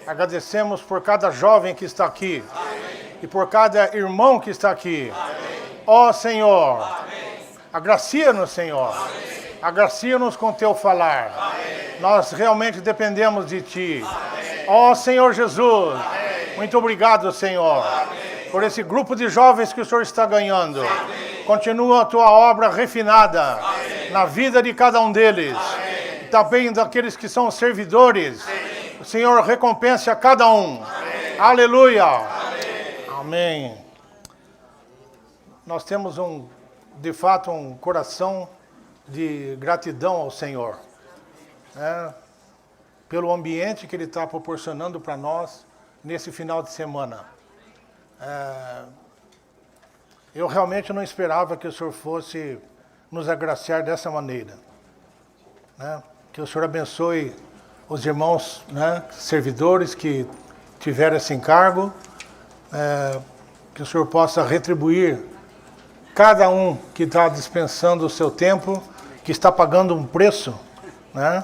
Agradecemos por cada jovem que está aqui. E por cada irmão que está aqui. Ó Senhor, agracia-nos, Senhor. Agracia-nos com teu falar. Nós realmente dependemos de Ti. Ó Senhor Jesus, muito obrigado, Senhor, por esse grupo de jovens que o Senhor está ganhando. Continua a Tua obra refinada na vida de cada um deles. Também daqueles que são servidores. O Senhor recompense a cada um. Aleluia. Amém. Nós temos de fato um coração de gratidão ao Senhor, né, pelo ambiente que Ele está proporcionando para nós nesse final de semana. Eu realmente não esperava que o Senhor fosse nos agraciar dessa maneira, né? Que o Senhor abençoe os irmãos, né, servidores que tiveram esse encargo, que o Senhor possa retribuir cada um que está dispensando o seu tempo, que está pagando um preço, né,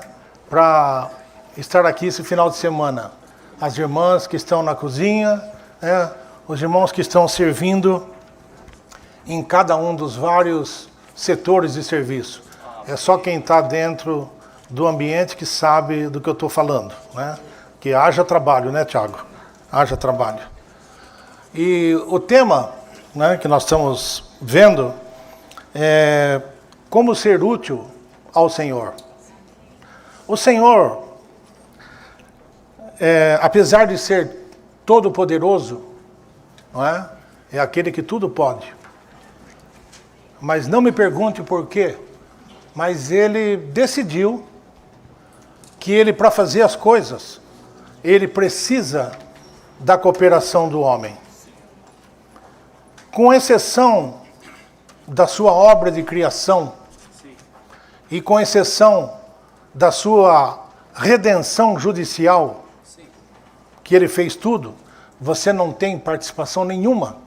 para estar aqui esse final de semana. As irmãs que estão na cozinha, né, os irmãos que estão servindo em cada um dos vários setores de serviço. É só quem está dentro do ambiente que sabe do que eu estou falando, né? Que haja trabalho, né, Tiago? Haja trabalho. E o tema, né, que nós estamos vendo é como ser útil ao Senhor. O Senhor, apesar de ser todo-poderoso, não é? É aquele que tudo pode. Mas não me pergunte por quê, mas Ele decidiu que Ele, para fazer as coisas, Ele precisa da cooperação do homem. Com exceção da sua obra de criação e com exceção da sua redenção judicial, que Ele fez tudo, você não tem participação nenhuma,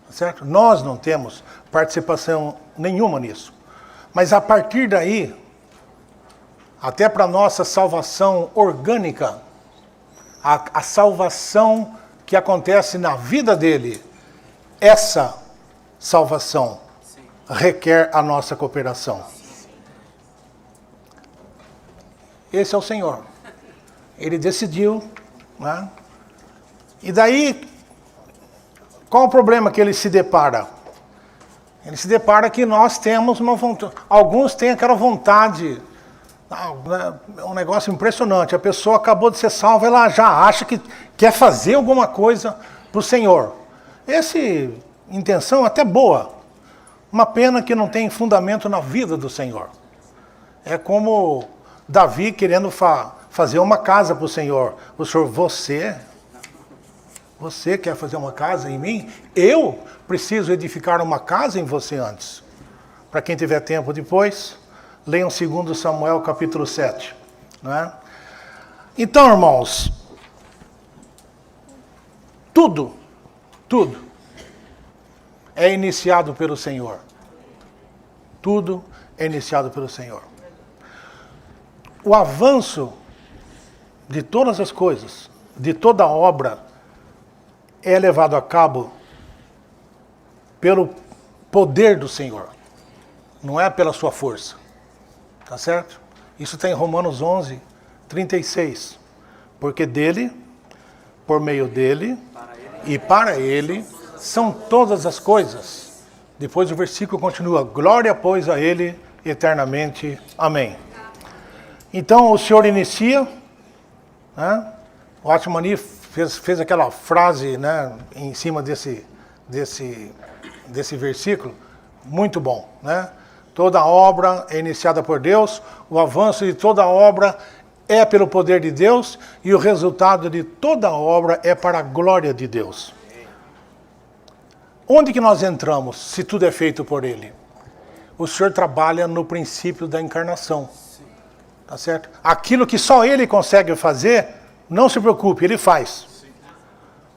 certo? Nós não temos participação nenhuma nisso. Mas a partir daí, até para nossa salvação orgânica, a salvação que acontece na vida dele, essa salvação requer a nossa cooperação. Esse é o Senhor. Ele decidiu, né? E daí, qual o problema que ele se depara? Ele se depara que nós temos uma vontade, alguns têm aquela vontade, é um negócio impressionante. A pessoa acabou de ser salva, ela já acha que quer fazer alguma coisa para o Senhor. Essa intenção é até boa, uma pena que não tem fundamento na vida do Senhor. É como Davi querendo fazer uma casa para o Senhor. O Senhor, você quer fazer uma casa em mim? Eu preciso edificar uma casa em você antes. Para quem tiver tempo depois, leiam 2 Samuel capítulo 7. Não é? Então, irmãos, tudo é iniciado pelo Senhor. Tudo é iniciado pelo Senhor. O avanço de todas as coisas, de toda a obra, é levado a cabo pelo poder do Senhor, não é pela sua força, tá certo? Isso está em Romanos 11, 36, porque dele, por meio dele e para ele são todas as coisas. Depois o versículo continua, glória pois a ele eternamente, amém. Então o Senhor inicia, né? O Atmani fez aquela frase, né, em cima desse versículo, muito bom, né? Toda obra é iniciada por Deus, o avanço de toda obra é pelo poder de Deus e o resultado de toda obra é para a glória de Deus. Onde que nós entramos se tudo é feito por Ele? O Senhor trabalha no princípio da encarnação, tá certo? Aquilo que só Ele consegue fazer, não se preocupe, Ele faz.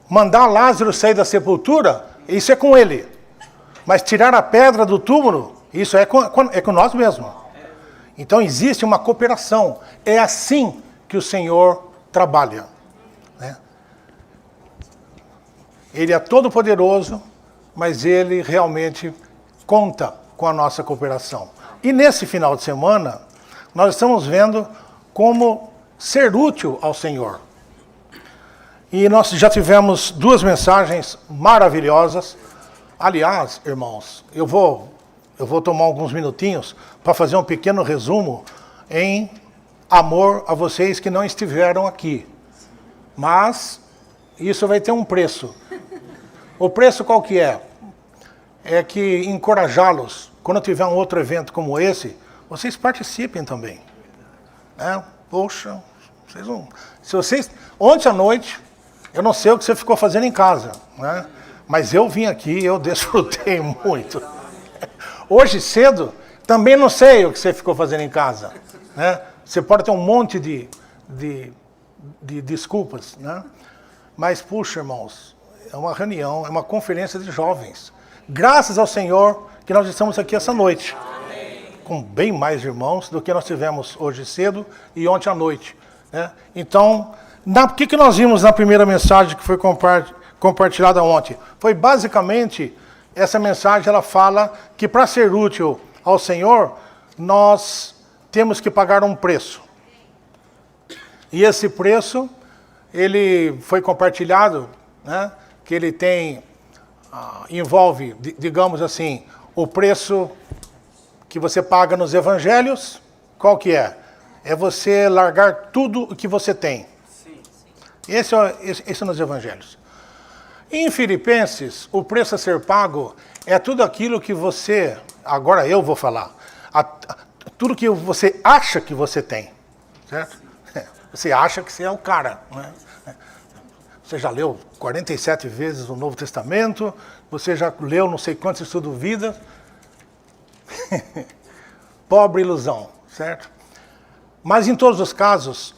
Mandar Lázaro sair da sepultura, isso é com Ele. Mas tirar a pedra do túmulo, isso é com nós mesmos. Então existe uma cooperação. É assim que o Senhor trabalha. né? Ele é todo poderoso, mas ele realmente conta com a nossa cooperação. E nesse final de semana, nós estamos vendo como ser útil ao Senhor. E nós já tivemos 2 mensagens maravilhosas. Aliás, irmãos, eu vou tomar alguns minutinhos para fazer um pequeno resumo em amor a vocês que não estiveram aqui. Mas isso vai ter um preço. O preço qual que é? É que encorajá-los, quando tiver um outro evento como esse, vocês participem também. Poxa, vocês não... Se vocês... Ontem à noite, eu não sei o que você ficou fazendo em casa, né? Mas eu vim aqui, eu desfrutei muito. Hoje cedo, também não sei o que você ficou fazendo em casa, né? Você pode ter um monte de desculpas, né? Mas, puxa, irmãos, é uma reunião, é uma conferência de jovens. Graças ao Senhor que nós estamos aqui essa noite. Amém. Com bem mais irmãos do que nós tivemos hoje cedo e ontem à noite, né? Então, o que nós vimos na primeira mensagem que foi compartilhada ontem? Foi basicamente, essa mensagem ela fala que para ser útil ao Senhor, nós temos que pagar um preço. E esse preço, ele foi compartilhado, né? Que ele tem, envolve, digamos assim, o preço que você paga nos evangelhos. Qual que é? É você largar tudo o que você tem. Esse é nos evangelhos. Em Filipenses, o preço a ser pago é tudo aquilo que você, agora eu vou falar, tudo que você acha que você tem, certo? Você acha que você é o cara, né? Você já leu 47 vezes o Novo Testamento, você já leu não sei quantos estudos vida. Pobre ilusão, certo? Mas em todos os casos,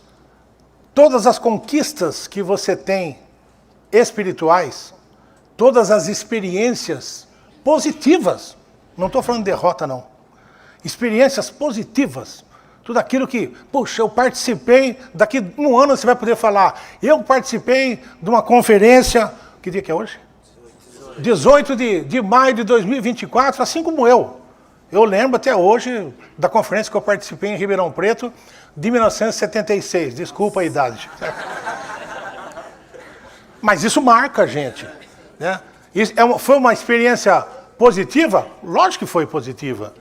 todas as conquistas que você tem espirituais, todas as experiências positivas, não estou falando de derrota não, experiências positivas, tudo aquilo que, puxa, eu participei, daqui um ano você vai poder falar, eu participei de uma conferência, que dia que é hoje? 18 de maio de 2024, assim como eu. Eu lembro até hoje da conferência que eu participei em Ribeirão Preto, de 1976, desculpa a idade. Mas isso marca a gente, né? Foi uma experiência positiva? Lógico que foi positiva.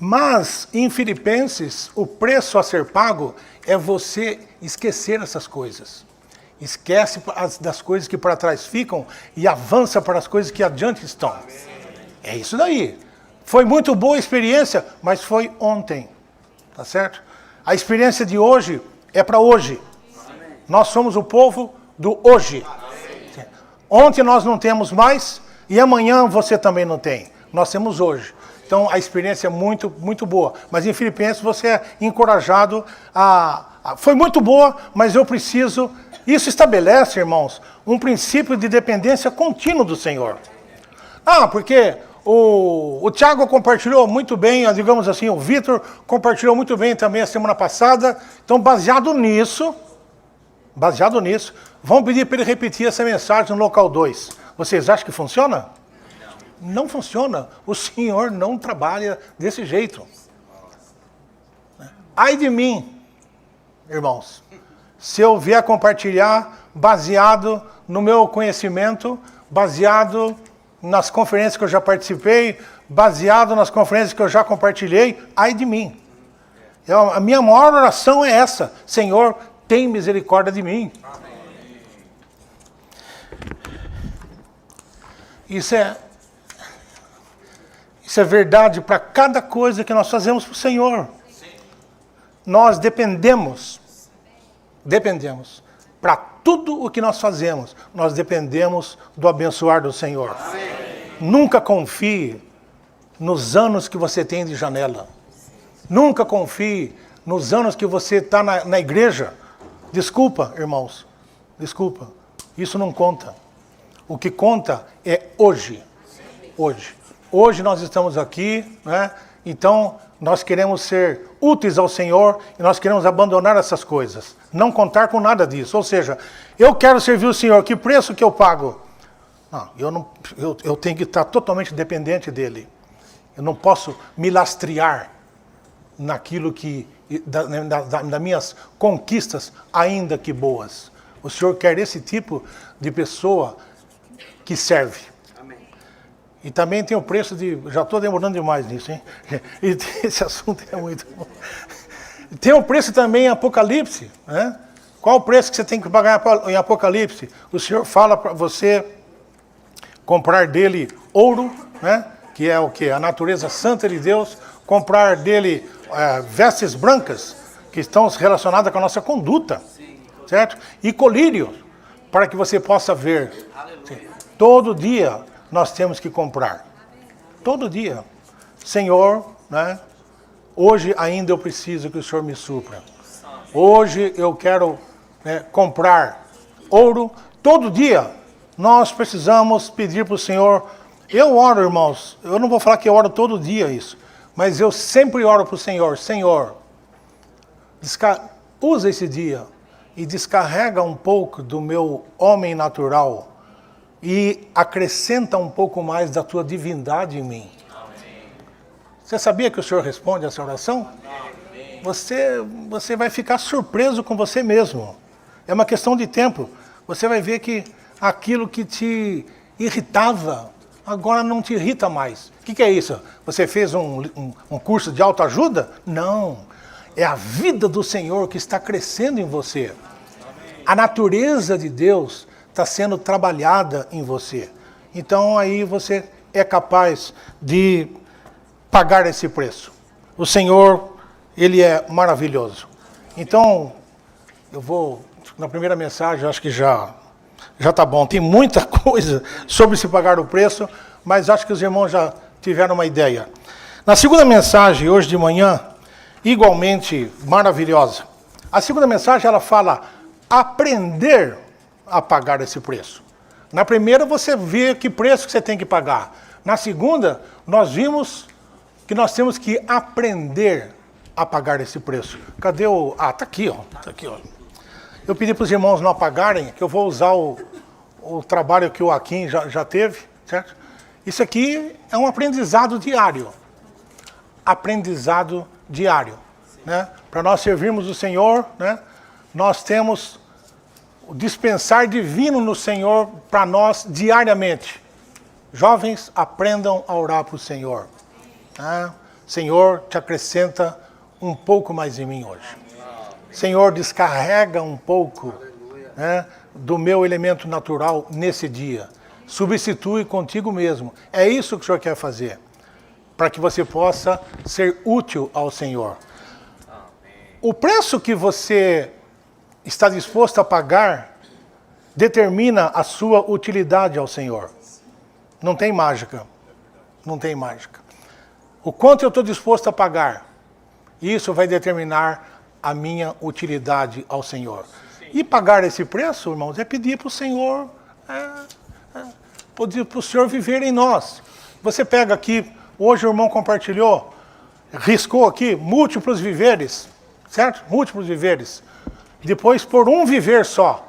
Mas, em Filipenses, o preço a ser pago é você esquecer essas coisas. Esquece das coisas que para trás ficam e avança para as coisas que adiante estão. É isso daí. Foi muito boa a experiência, mas foi ontem. Tá certo? A experiência de hoje é para hoje. Nós somos o povo do hoje. Ontem nós não temos mais e amanhã você também não tem. Nós temos hoje. Então, a experiência é muito, muito boa. Mas em Filipenses você é encorajado foi muito boa, mas eu preciso... Isso estabelece, irmãos, um princípio de dependência contínua do Senhor. Porque o Tiago compartilhou muito bem, digamos assim, o Vitor compartilhou muito bem também a semana passada. Então, baseado nisso, vamos pedir para ele repetir essa mensagem no local 2. Vocês acham que funciona? Não funciona. O Senhor não trabalha desse jeito. Ai de mim, irmãos, se eu vier compartilhar baseado no meu conhecimento, baseado nas conferências que eu já participei, baseado nas conferências que eu já compartilhei, ai de mim. A minha maior oração é essa: Senhor, tem misericórdia de mim. Isso é verdade para cada coisa que nós fazemos para o Senhor. Nós dependemos. Para tudo o que nós fazemos, nós dependemos do abençoar do Senhor. Amém. Nunca confie nos anos que você tem de janela. Nunca confie nos anos que você está na igreja. Desculpa, irmãos. Desculpa. Isso não conta. O que conta é hoje. Hoje nós estamos aqui, né? Então, nós queremos ser úteis ao Senhor e nós queremos abandonar essas coisas. Não contar com nada disso. Ou seja, eu quero servir o Senhor, que preço que eu pago? Não, eu tenho que estar totalmente dependente dele. Eu não posso me lastrear naquilo que, das minhas conquistas, ainda que boas. O Senhor quer esse tipo de pessoa que serve. Amém. E também tem o preço de... Já estou demorando demais nisso, hein? E esse assunto é muito bom. Tem o preço também em Apocalipse, né? Qual o preço que você tem que pagar em Apocalipse? O Senhor fala para você comprar dele ouro, né? Que é o quê? A natureza santa de Deus. Comprar dele vestes brancas, que estão relacionadas com a nossa conduta. Certo? E colírio, para que você possa ver. Todo dia nós temos que comprar. Todo dia. Senhor, né? Hoje ainda eu preciso que o Senhor me supra. Hoje eu quero comprar ouro. Todo dia nós precisamos pedir para o Senhor. Eu oro, irmãos. Eu não vou falar que eu oro todo dia isso. Mas eu sempre oro para o Senhor. Senhor, usa esse dia e descarrega um pouco do meu homem natural e acrescenta um pouco mais da tua divindade em mim. Amém. Você sabia que o Senhor responde essa oração? Amém. Você vai ficar surpreso com você mesmo. É uma questão de tempo. Você vai ver que aquilo que te irritava, agora não te irrita mais. O que é isso? Você fez um curso de autoajuda? Não. É a vida do Senhor que está crescendo em você. A natureza de Deus está sendo trabalhada em você. Então aí você é capaz de pagar esse preço. O Senhor, Ele é maravilhoso. Então, eu vou, na primeira mensagem, acho que já está bom. Tem muita coisa sobre se pagar o preço, mas acho que os irmãos já tiveram uma ideia. Na segunda mensagem, hoje de manhã, igualmente maravilhosa. A segunda mensagem, ela fala aprender a pagar esse preço. Na primeira, você vê que preço que você tem que pagar. Na segunda, nós vimos que nós temos que aprender a pagar esse preço. Cadê o... tá aqui, ó. Tá aqui, ó. Eu pedi para os irmãos não apagarem, que eu vou usar o trabalho que o Akin já teve, certo? Isso aqui é um aprendizado diário. Aprendizado diário, né? Para nós servirmos o Senhor, né? Nós temos o dispensar divino no Senhor para nós diariamente. Jovens, aprendam a orar para o Senhor. Né? Senhor, te acrescenta um pouco mais em mim hoje. Senhor, descarrega um pouco, né, do meu elemento natural nesse dia. Substitui contigo mesmo. É isso que o Senhor quer fazer. Para que você possa ser útil ao Senhor. O preço que você está disposto a pagar determina a sua utilidade ao Senhor. Não tem mágica. Não tem mágica. O quanto eu estou disposto a pagar, isso vai determinar a minha utilidade ao Senhor. E pagar esse preço, irmãos, é pedir para o Senhor, pedir para o Senhor viver em nós. Você pega aqui, hoje o irmão compartilhou, riscou aqui, múltiplos viveres, certo? Múltiplos viveres. Depois, por um viver só.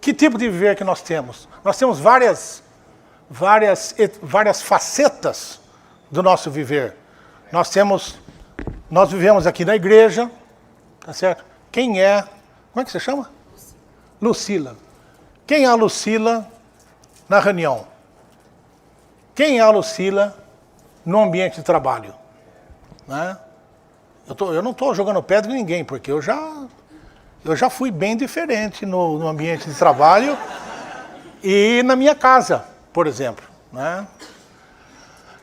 Que tipo de viver que nós temos? Nós temos várias facetas do nosso viver. Nós vivemos aqui na igreja, tá certo? Quem é... Como é que você chama? Lucila. Quem é a Lucila na reunião? Quem é a Lucila no ambiente de trabalho? Né? Eu não estou jogando pedra em ninguém, porque eu já fui bem diferente no ambiente de trabalho e na minha casa, por exemplo. Né?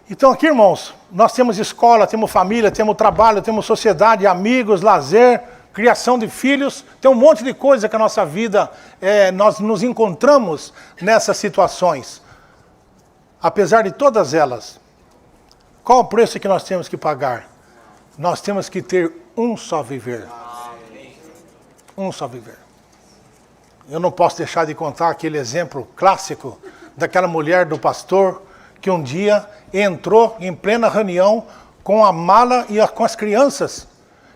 Então aqui, irmãos, nós temos escola, temos família, temos trabalho, temos sociedade, amigos, lazer, criação de filhos, tem um monte de coisa que a nossa vida, nós nos encontramos nessas situações. Apesar de todas elas, qual o preço que nós temos que pagar? Nós temos que ter um só viver. Um só viver. Eu não posso deixar de contar aquele exemplo clássico daquela mulher do pastor que um dia entrou em plena reunião com a mala e com as crianças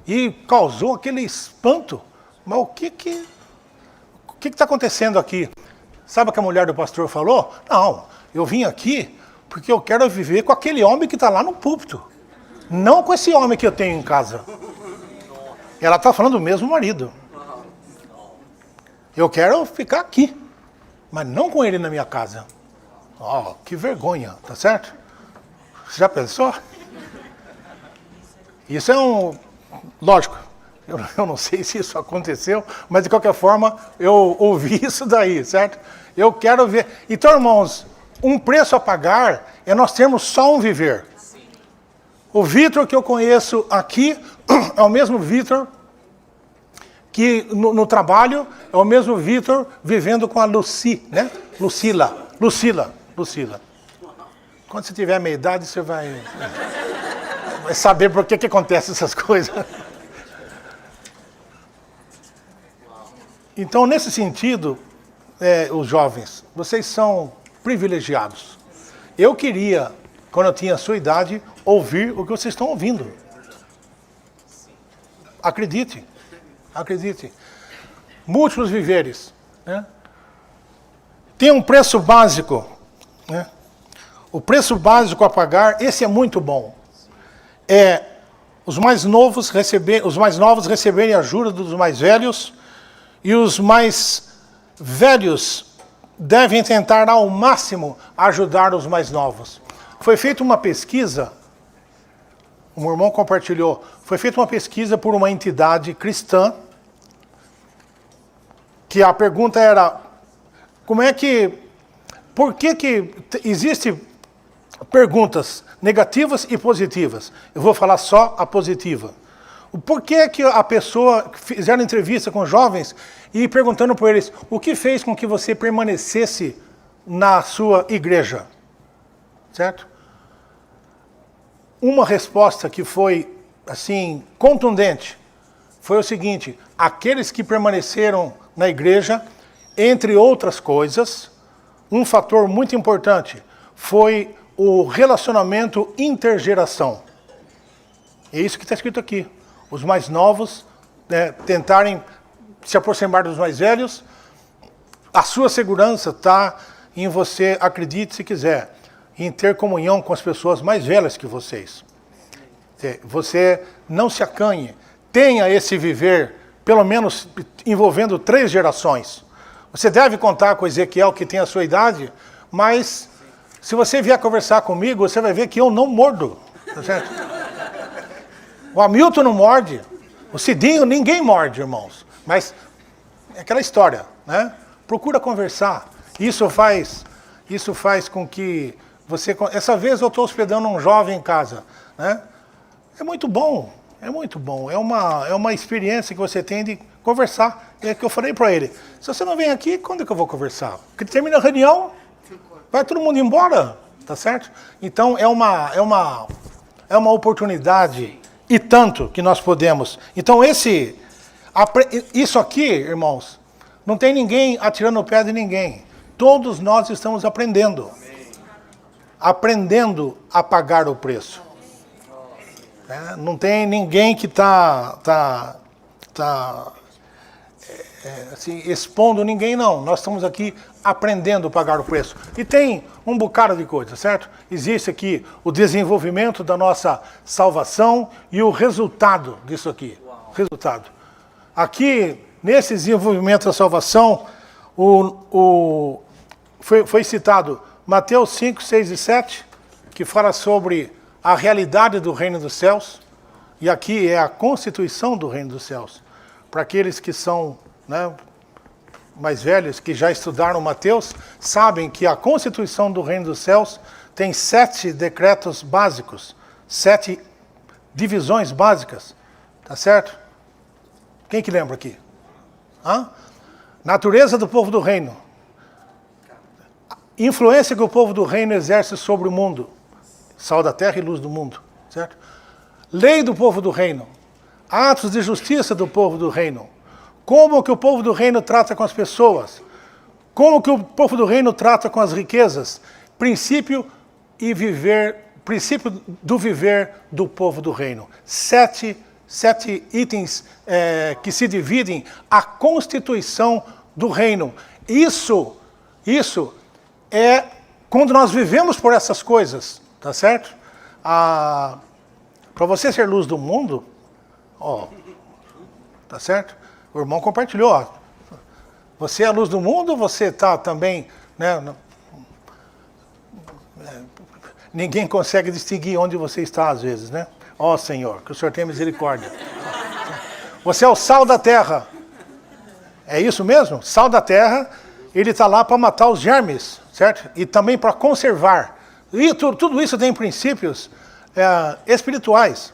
e causou aquele espanto. Mas o que está acontecendo aqui? Sabe o que a mulher do pastor falou? Não, eu vim aqui porque eu quero viver com aquele homem que está lá no púlpito. Não com esse homem que eu tenho em casa. Ela está falando do mesmo marido. Eu quero ficar aqui, mas não com ele na minha casa. Oh, que vergonha, tá certo? Você já pensou? Isso é lógico, eu não sei se isso aconteceu, mas de qualquer forma eu ouvi isso daí, certo? Eu quero ver. Então, irmãos, um preço a pagar é nós termos só um viver. O Vitor que eu conheço aqui é o mesmo Vitor que no trabalho, é o mesmo Vitor vivendo com a Lucy, né? Lucila. Quando você tiver a meia idade, você vai saber por que acontecem essas coisas. Então, nesse sentido, os jovens, vocês são privilegiados. Eu queria, quando eu tinha a sua idade, ouvir o que vocês estão ouvindo. Acredite. Múltiplos viveres. Né? Tem um preço básico. Né? O preço básico a pagar, esse é muito bom. É os mais novos receberem a ajuda dos mais velhos, e os mais velhos devem tentar ao máximo ajudar os mais novos. Foi feita uma pesquisa, um irmão compartilhou, foi feita uma pesquisa por uma entidade cristã, que a pergunta era, por que existem perguntas negativas e positivas? Eu vou falar só a positiva. Por que a pessoa fizeram entrevista com jovens e perguntando para eles o que fez com que você permanecesse na sua igreja? Certo? Uma resposta que foi, assim, contundente, foi o seguinte: aqueles que permaneceram na igreja, entre outras coisas, um fator muito importante foi o relacionamento intergeração. É isso que está escrito aqui. Os mais novos tentarem se aproximar dos mais velhos. A sua segurança está em você, acredite se quiser, em ter comunhão com as pessoas mais velhas que vocês. Você não se acanhe. Tenha esse viver, pelo menos envolvendo 3 gerações. Você deve contar com Ezequiel, que tem a sua idade, mas se você vier conversar comigo, você vai ver que eu não mordo. Tá certo? O Hamilton não morde, o Cidinho, ninguém morde, irmãos. Mas é aquela história, né? Procura conversar. Isso faz com que você... Essa vez eu estou hospedando um jovem em casa, né? É muito bom. É uma experiência que você tem de conversar. É que eu falei para ele, se você não vem aqui, quando é que eu vou conversar? Porque termina a reunião, vai todo mundo embora, tá certo? Então é uma oportunidade e tanto que nós podemos. Então isso aqui, irmãos, não tem ninguém atirando o pé de ninguém. Todos nós estamos aprendendo. Aprendendo a pagar o preço. Não tem ninguém que está assim, expondo ninguém, não. Nós estamos aqui aprendendo a pagar o preço. E tem um bocado de coisa, certo? Existe aqui o desenvolvimento da nossa salvação e o resultado disso aqui. Resultado. Aqui, nesse desenvolvimento da salvação, foi citado Mateus 5, 6 e 7, que fala sobre a realidade do reino dos céus. E aqui é a constituição do reino dos céus. Para aqueles que são mais velhos, que já estudaram Mateus, sabem que a constituição do reino dos céus tem 7 decretos básicos, 7 divisões básicas. Tá certo? Quem que lembra aqui? Natureza do povo do reino. Influência que o povo do reino exerce sobre o mundo. Sal da terra e luz do mundo. Certo? Lei do povo do reino. Atos de justiça do povo do reino. Como que o povo do reino trata com as pessoas. Como que o povo do reino trata com as riquezas. Princípio e viver princípio do viver do povo do reino. Sete itens que se dividem a constituição do reino. Isso é quando nós vivemos por essas coisas, tá certo? Para você ser luz do mundo, tá certo? O irmão compartilhou, Você é a luz do mundo, você está também, né? Ninguém consegue distinguir onde você está às vezes, né? Ó Senhor, que o Senhor tenha misericórdia. Você é o sal da terra. É isso mesmo? Sal da terra, ele está lá para matar os germes, certo? E também para conservar. E tudo isso tem princípios espirituais.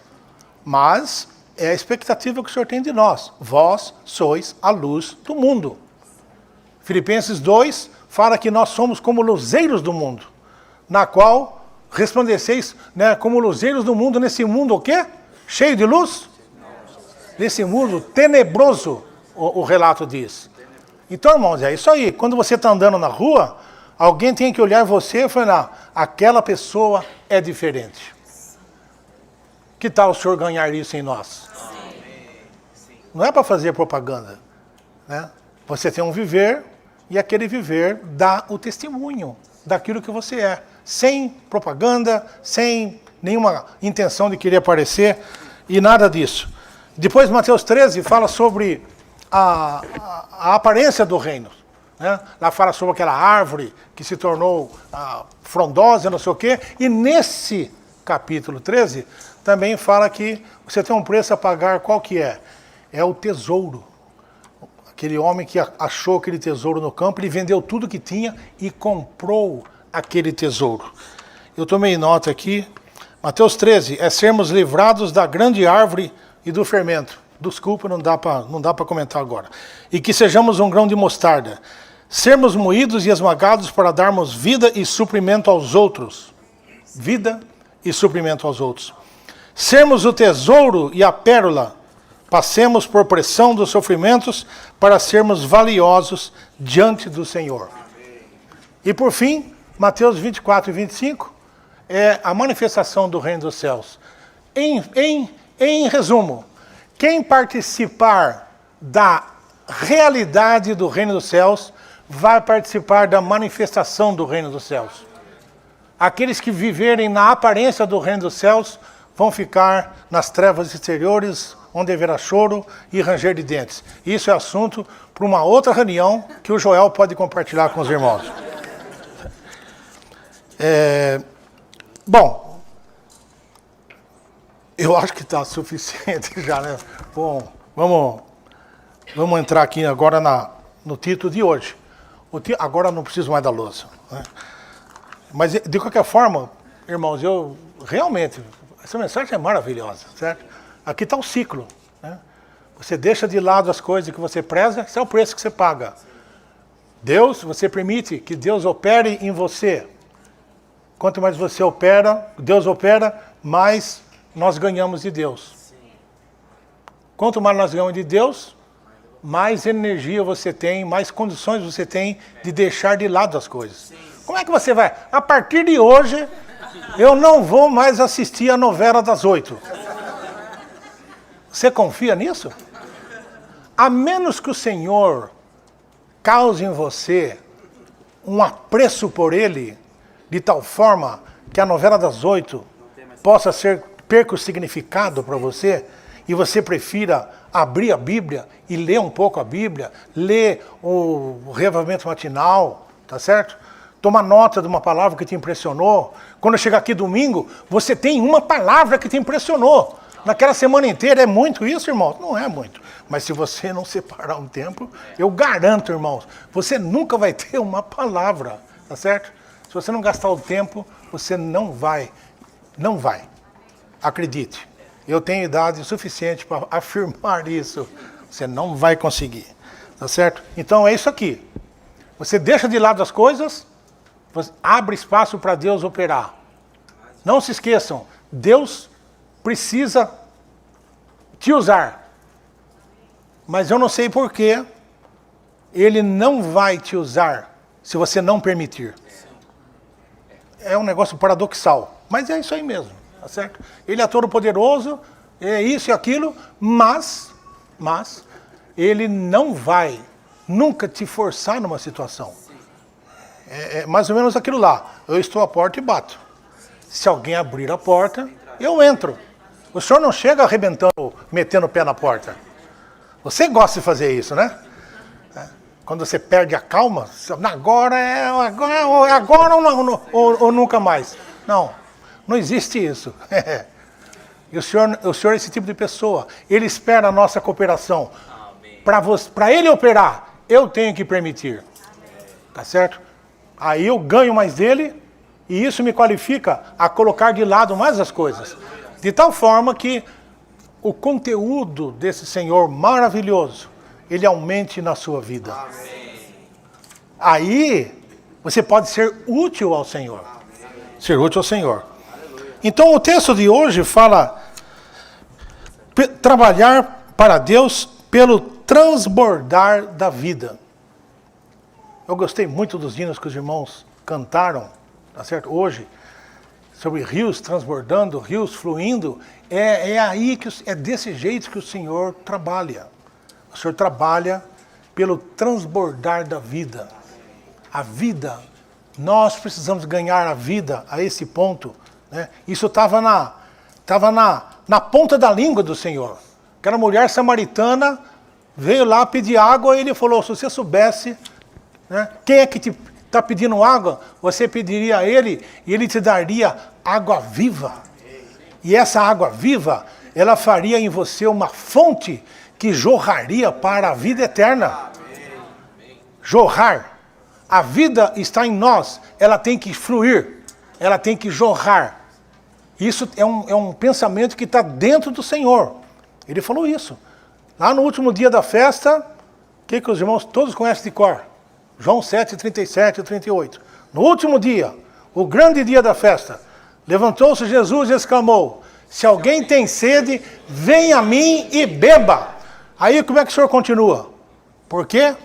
Mas é a expectativa que o Senhor tem de nós. Vós sois a luz do mundo. Filipenses 2 fala que nós somos como luzeiros do mundo, na qual resplandeceis, né, como luzeiros do mundo, nesse mundo o quê? Cheio de luz? Nesse mundo tenebroso, o relato diz. Então, irmãos, é isso aí. Quando você está andando na rua, alguém tem que olhar você e falar, aquela pessoa é diferente. Que tal o Senhor ganhar isso em nós? Não é para fazer propaganda, né? Você tem um viver, e aquele viver dá o testemunho daquilo que você é. Sem propaganda, sem nenhuma intenção de querer aparecer, e nada disso. Depois, Mateus 13 fala sobre a aparência do reino. Né? Lá fala sobre aquela árvore que se tornou frondosa, não sei o quê. E nesse capítulo 13, também fala que você tem um preço a pagar, qual que é? É o tesouro. Aquele homem que achou aquele tesouro no campo, ele vendeu tudo que tinha e comprou aquele tesouro. Eu tomei nota aqui. Mateus 13, é sermos livrados da grande árvore e do fermento. Desculpa, não dá para comentar agora. E que sejamos um grão de mostarda. Sermos moídos e esmagados para darmos vida e suprimento aos outros. Vida e suprimento aos outros. Sermos o tesouro e a pérola. Passemos por pressão dos sofrimentos para sermos valiosos diante do Senhor. E por fim, Mateus 24 e 25 é a manifestação do reino dos céus. Em resumo, quem participar da realidade do reino dos céus vai participar da manifestação do reino dos céus. Aqueles que viverem na aparência do reino dos céus vão ficar nas trevas exteriores, onde haverá choro e ranger de dentes. Isso é assunto para uma outra reunião que o Joel pode compartilhar com os irmãos. Bom, eu acho que está suficiente já, né? Bom, vamos entrar aqui agora no título de hoje. Agora não preciso mais da louça, né? Mas, de qualquer forma, irmãos, realmente, essa mensagem é maravilhosa, certo? Aqui está o ciclo, né? Você deixa de lado as coisas que você preza, esse é o preço que você paga. Você permite que Deus opere em você. Quanto mais você Deus opera, mais nós ganhamos de Deus. Quanto mais nós ganhamos de Deus, mais energia você tem, mais condições você tem de deixar de lado as coisas. Como é que você vai? A partir de hoje, eu não vou mais assistir a novela das 8. Você confia nisso? A menos que o Senhor cause em você um apreço por Ele, de tal forma que a novela das 8 possa perca o significado para você, e você prefira abrir a Bíblia e ler um pouco a Bíblia, ler o Reavivamento Matinal, tá certo? Toma nota de uma palavra que te impressionou. Quando chegar aqui domingo, você tem uma palavra que te impressionou. Naquela semana inteira é muito isso, irmãos? Não é muito. Mas se você não separar um tempo, eu garanto, irmãos, você nunca vai ter uma palavra, tá certo? Se você não gastar o tempo, você não vai. Não vai. Acredite. Eu tenho idade suficiente para afirmar isso. Você não vai conseguir, tá certo? Então é isso aqui. Você deixa de lado as coisas, você abre espaço para Deus operar. Não se esqueçam, Deus precisa te usar. Mas eu não sei por que Ele não vai te usar se você não permitir. É um negócio paradoxal. Mas é isso aí mesmo, tá certo? Ele é todo poderoso, é isso e aquilo, mas ele não vai nunca te forçar numa situação. É mais ou menos aquilo lá. Eu estou à porta e bato. Se alguém abrir a porta, eu entro. O senhor não chega arrebentando, metendo o pé na porta. Você gosta de fazer isso, né? Quando você perde a calma, agora ou nunca mais. Não existe isso. E o senhor é esse tipo de pessoa. Ele espera a nossa cooperação. Para ele operar, eu tenho que permitir. Tá certo? Aí eu ganho mais dele e isso me qualifica a colocar de lado mais as coisas. De tal forma que o conteúdo desse Senhor maravilhoso, ele aumente na sua vida. Aí você pode ser útil ao Senhor. Ser útil ao Senhor. Então o texto de hoje fala trabalhar para Deus pelo transbordar da vida. Eu gostei muito dos hinos que os irmãos cantaram, tá certo? Hoje, sobre rios transbordando, rios fluindo, é desse jeito que o Senhor trabalha. O Senhor trabalha pelo transbordar da vida. A vida, nós precisamos ganhar a vida a esse ponto, né? Isso estava na ponta da língua do Senhor. Aquela mulher samaritana veio lá pedir água e ele falou, se você soubesse, né, quem é que está pedindo água, você pediria a ele e ele te daria água viva. E essa água viva, ela faria em você uma fonte que jorraria para a vida eterna. Jorrar. A vida está em nós, ela tem que fluir, ela tem que jorrar. Isso é um pensamento que está dentro do Senhor. Ele falou isso. Lá no último dia da festa, o que os irmãos todos conhecem de cor? João 7, 37 e 38. No último dia, o grande dia da festa, levantou-se Jesus e exclamou, se alguém tem sede, venha a mim e beba. Aí como é que o Senhor continua? Por quê?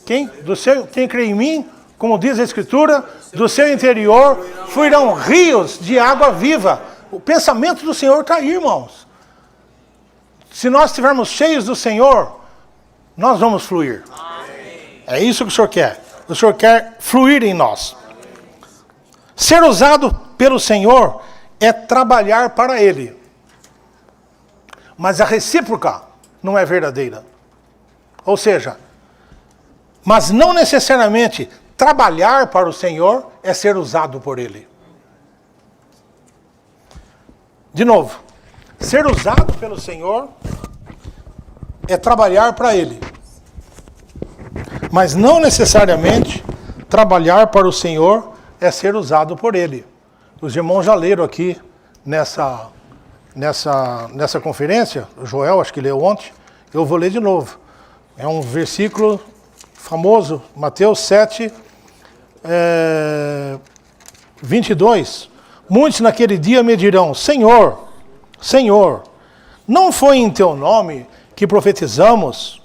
Quem crê em mim, como diz a Escritura, do seu interior fluirão rios de água viva. O pensamento do Senhor está aí, irmãos. Se nós estivermos cheios do Senhor, nós vamos fluir. É isso que o Senhor quer. O Senhor quer fluir em nós. Ser usado pelo Senhor é trabalhar para Ele. Mas a recíproca não é verdadeira. Ou seja, mas não necessariamente trabalhar para o Senhor é ser usado por Ele. De novo, ser usado pelo Senhor é trabalhar para Ele. Mas não necessariamente trabalhar para o Senhor é ser usado por Ele. Os irmãos já leram aqui nessa conferência, o Joel acho que leu ontem, eu vou ler de novo. É um versículo famoso, Mateus 7, 22. Muitos naquele dia me dirão, Senhor, Senhor, não foi em Teu nome que profetizamos?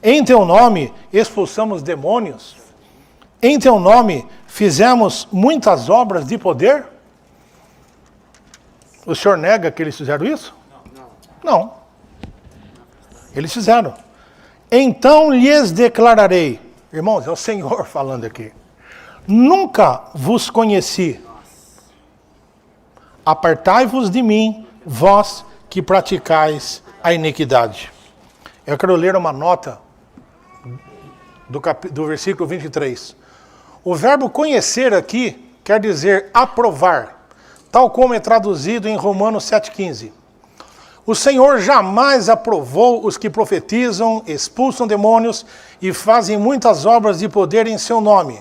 Em Teu nome expulsamos demônios? Em Teu nome fizemos muitas obras de poder? O Senhor nega que eles fizeram isso? Não. Eles fizeram. Então lhes declararei, irmãos, é o Senhor falando aqui, nunca vos conheci. Apartai-vos de mim, vós que praticais a iniquidade. Eu quero ler uma nota do versículo 23. O verbo conhecer aqui quer dizer aprovar, tal como é traduzido em Romanos 7,15. O Senhor jamais aprovou os que profetizam, expulsam demônios e fazem muitas obras de poder em seu nome,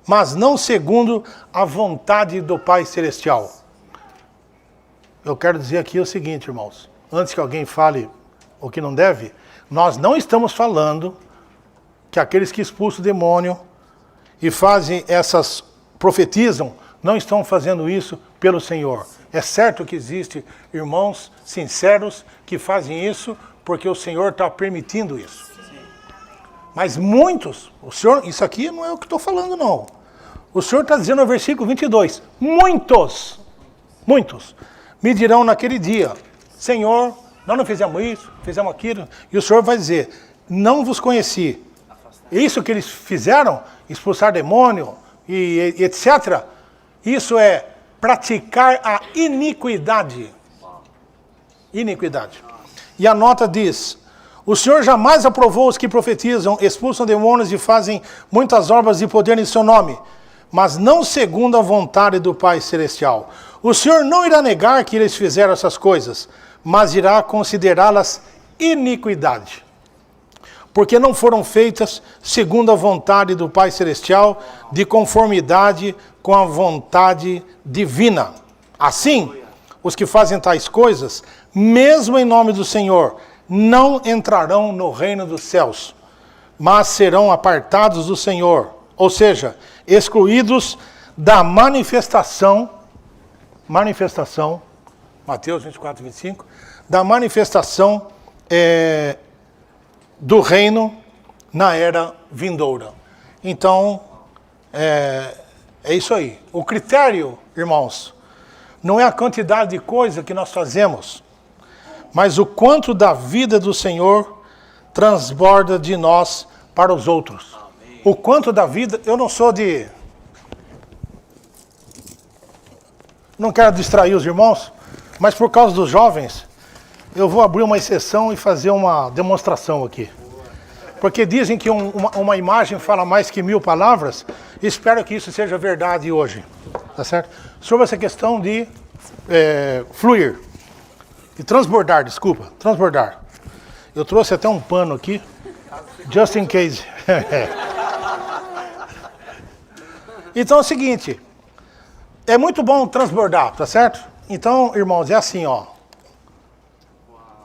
mas não segundo a vontade do Pai Celestial. Eu quero dizer aqui o seguinte, irmãos, antes que alguém fale o que não deve, nós não estamos falando que aqueles que expulsam o demônio e profetizam, não estão fazendo isso pelo Senhor. É certo que existe irmãos sinceros que fazem isso porque o Senhor está permitindo isso. Mas muitos, isso aqui não é o que estou falando não. O Senhor está dizendo no versículo 22, muitos muitos, me dirão naquele dia, Senhor, nós não fizemos isso, fizemos aquilo. E o Senhor vai dizer, não vos conheci. Isso que eles fizeram, expulsar demônio e etc., isso é praticar a iniquidade. Iniquidade. E a nota diz, o Senhor jamais aprovou os que profetizam, expulsam demônios e fazem muitas obras de poder em seu nome, mas não segundo a vontade do Pai Celestial. O Senhor não irá negar que eles fizeram essas coisas, mas irá considerá-las iniquidade, porque não foram feitas segundo a vontade do Pai Celestial, de conformidade com a vontade divina. Assim, os que fazem tais coisas, mesmo em nome do Senhor, não entrarão no reino dos céus, mas serão apartados do Senhor, ou seja, excluídos da manifestação, Mateus 24, 25, da manifestação do reino na era vindoura. Então, é isso aí. O critério, irmãos, não é a quantidade de coisa que nós fazemos, mas o quanto da vida do Senhor transborda de nós para os outros. Amém. O quanto da vida, eu não sou de... Não quero distrair os irmãos, mas por causa dos jovens, eu vou abrir uma exceção e fazer uma demonstração aqui. Porque dizem que uma imagem fala mais que 1000 palavras, e espero que isso seja verdade hoje. Tá certo? Sobre essa questão de fluir. De transbordar, transbordar. Eu trouxe até um pano aqui, just in case. Então é o seguinte, é muito bom transbordar, tá certo? Então, irmãos, é assim, ó.